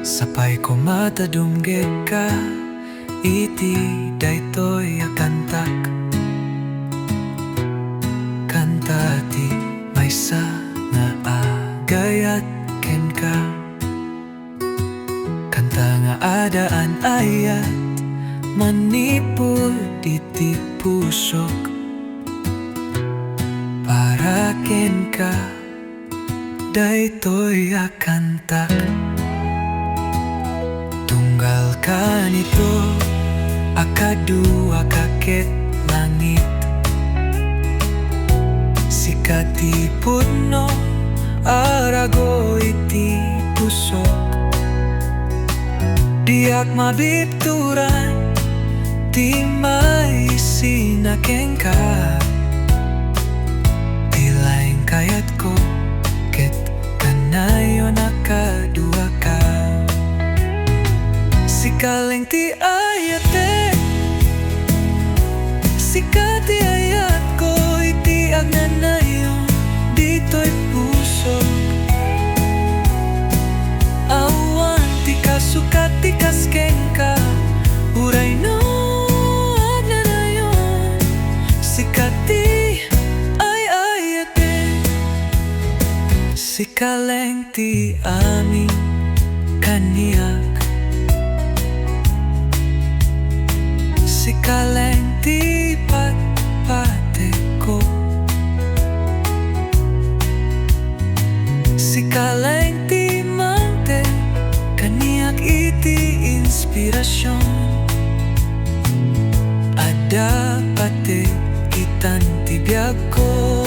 Sapay ko matadumgit ka, iti daytoy a kantak. Kanta ti maysa nga agayat ken ka. Kanta nga adaan ayat, manipod iti pusok. Para ken ka, daytoy a kantak. Tunggal ka nito, akadua kaket langit. Sikati pudno, arago iti pusok. Diak mabipturan, ti may sinakeng ka. Tilaing kayat ko, ket kanayo nakadua ka. Sikaleng ti ayate, sikati ayat ko, iti agnanayon dito'y puso. Awan ti kasukat ti kaskeng ka, uray no agnanayon. Sikati ay ayate, sikaleng ti aming kaniyak. Sikaleng ti patpate ko, sikaleng ti mante, kaniyak iti inspirasyon. Ada pate itan ti biag ko.